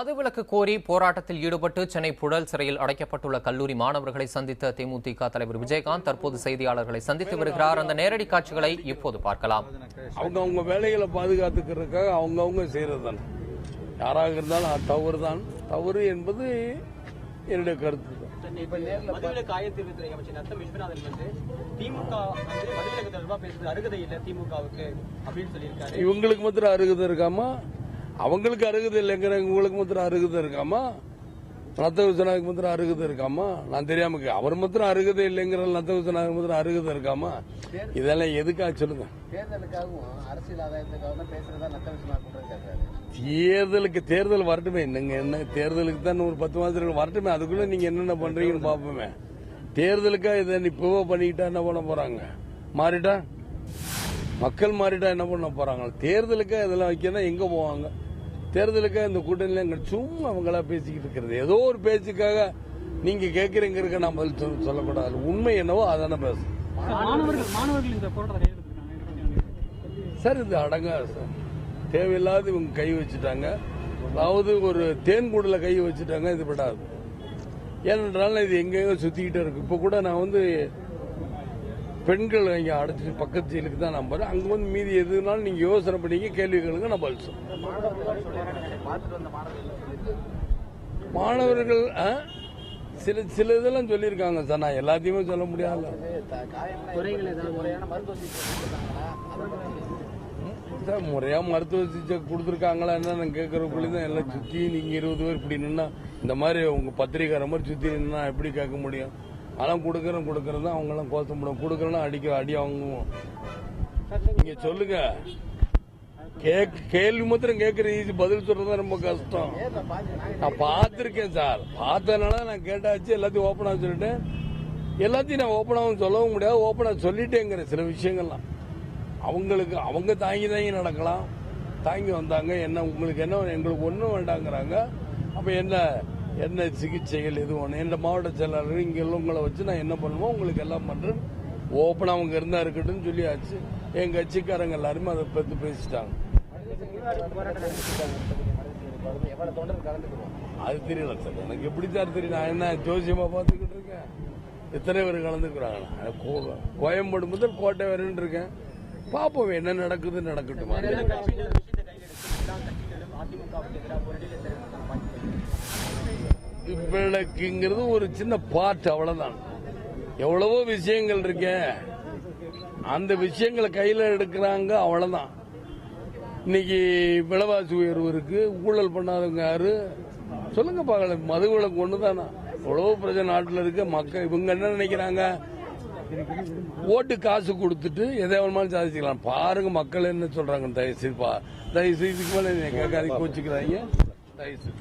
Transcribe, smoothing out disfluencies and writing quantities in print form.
மதுவிலக்கு கோரி போராட்டத்தில் ஈடுபட்டு சென்னை புழல் சிறையில் அடைக்கப்பட்டுள்ள கல்லூரி மாணவர்களை சந்தித்த தேமுதிக தலைவர் விஜயகாந்த் தற்போது செய்தியாளர்களை சந்தித்து வருகிறார். அந்த நேரடி காட்சிகளை இப்போது பார்க்கலாம். அவங்க வேலைகளை பாதுகாத்துக்கிறதுக்காக அவங்க செய்யறது தானே. யாராக இருந்தாலும் அது தவறுதான். தவறு என்பது என்னுடைய கருத்து. இவங்களுக்கு மாத்திரம் அருகதை இருக்காமா, அவங்களுக்கு அருகதை இல்லைங்கிற உங்களுக்கு மாத்திரம் அருகதை இருக்காமா, நத்த விஸ்வநாதனுக்கு மாத்திரம் அருகதை இருக்காமா? நான் தெரியாம அவர் மாத்திரம் அருகதை இல்லைங்கிற நத்த விஸ்வநாதனுக்கு மாத்திரம் அருகதை இருக்காமா? இதெல்லாம் எதுக்காக சொல்லுங்க. தேர்தல் வரட்டுமே. நீங்க என்ன தேர்தலுக்கு தான் ஒரு 10 மாதத்துக்கு வரட்டுமே. அதுக்குள்ள நீங்க என்னென்ன பண்றீங்கன்னு பாப்போமே. தேர்தலுக்கா இதை இப்பவே பண்ணிக்கிட்டா என்ன பண்ண போறாங்க? மாறிட்டா மக்கள் மாறிட்டா என்ன பண்ண போறாங்க? தேர்தலுக்கா இதெல்லாம் வைக்கணும். எங்க போவாங்க? தேர்தலுக்காக இந்த கூட்டணியில சும்மா அவங்களா பேசிக்கிட்டு இருக்கிறது. ஏதோ ஒரு பேச்சுக்காக நீங்க கேட்கறீங்க. நான் பதில் சொல்லக்கூடாது. உண்மை என்னவோ அதான பேசணும் சார். இது அடங்காது சார். தேவையில்லாத இவங்க கை வச்சுட்டாங்க. அதாவது ஒரு தேன் கூடல கை வச்சுட்டாங்க. இது படாது. ஏனென்றால் இது எங்கெங்க சுத்திக்கிட்டே இருக்கு. இப்ப கூட நான் பெண்கள் இங்க அடைச்சிட்டு பக்கத்து ஜெயிலுக்கு தான் நான் போறேன். அங்க மீதி எதுனாலும் நீங்க யோசனை பண்ணீங்க, கேள்வி கேளுங்க, நான் பதில் சொல்றேன். மாணவர்கள் சில இதெல்லாம் சொல்லியிருக்காங்க சார். நான் எல்லாத்தையுமே சொல்ல முடியாது. சார் முறையா மருத்துவ சிகிச்சை கொடுத்துருக்காங்களா என்ன கேட்கறதுக்குள்ளதான் எல்லாம் சுத்தி நீங்க 20 பேர் இப்படி நின்னா இந்த மாதிரி உங்க பத்திரிக்கை மாதிரி சுத்தி நின்னா எப்படி கேட்க முடியும்? அதெல்லாம் கொடுக்கறது தான் அவங்க எல்லாம் கோசம் முடியும். கொடுக்கறனா அடி வாங்குவோம். நீங்க சொல்லுங்க. கேள்வி மாத்திரம் கேட்கறது பதில் சொல்றது ரொம்ப கஷ்டம். நான் பார்த்திருக்கேன் சார். பார்த்ததுனால நான் கேட்டாச்சு. எல்லாத்தையும் ஓப்பனா சொல்லிட்டேன். எல்லாத்தையும் நான் ஓப்பனாவும் சொல்லவும் முடியாது. ஓப்பனா சொல்லிட்டேங்கிற சில விஷயங்கள்லாம் அவங்களுக்கு அவங்க தாங்கி நடக்கலாம். தாங்கி வந்தாங்க. என்ன உங்களுக்கு என்ன எங்களுக்கு ஒன்றும் வேண்டாங்கிறாங்க. அப்ப என்ன சிகிச்சைகள் எது ஒன்று என் மாவட்ட செயலாளர் இங்க உள்ளவங்களை வச்சு நான் என்ன பண்ணுவோம் உங்களுக்கு எல்லாம் பண்றேன். ஓப்பனா அவங்க இருந்தா இருக்கட்டும் சொல்லியாச்சு. என் கட்சிக்காரங்க எல்லாருமே அதை பத்தி பேசிட்டாங்க. அது தெரியல சார். எனக்கு எப்படி சார் தெரியும்? நான் என்ன ஜோசியமா பாத்துக்கிட்டு இருக்கேன். எத்தனை பேர் கலந்துக்கிறாங்க? கோயம்பேடு முதல் கோட்டை வரைன்னு இருக்கேன். பாப்போம் என்ன நடக்குது. நடக்கட்டும். விளக்குங்கிறது ஒரு சின்ன பார்ட், அவ்வளவுதான். எவ்வளவோ விஷயங்கள் இருக்கு. அந்த விஷயங்களை கையில எடுக்கிறாங்க, அவ்வளவுதான். இன்னைக்கு விலைவாசி உயர்வு இருக்கு. ஊழல் பண்ணாதவங்க யாரு சொல்லுங்க பார்க்கல. மது விலக்கு ஒண்ணுதானா? எவ்வளவோ பிரச்சனை நாட்டில் இருக்கு. மக்கள் இவங்க என்ன நினைக்கிறாங்க? ஓட்டு காசு கொடுத்துட்டு எதை வேணுமாலும் சாதிச்சுக்கலாம். பாருங்க மக்கள் என்ன சொல்றாங்க. தயவு இதுக்கு மேல கேட்காதீங்க, கோச்சுக்கிறாங்க. தயவு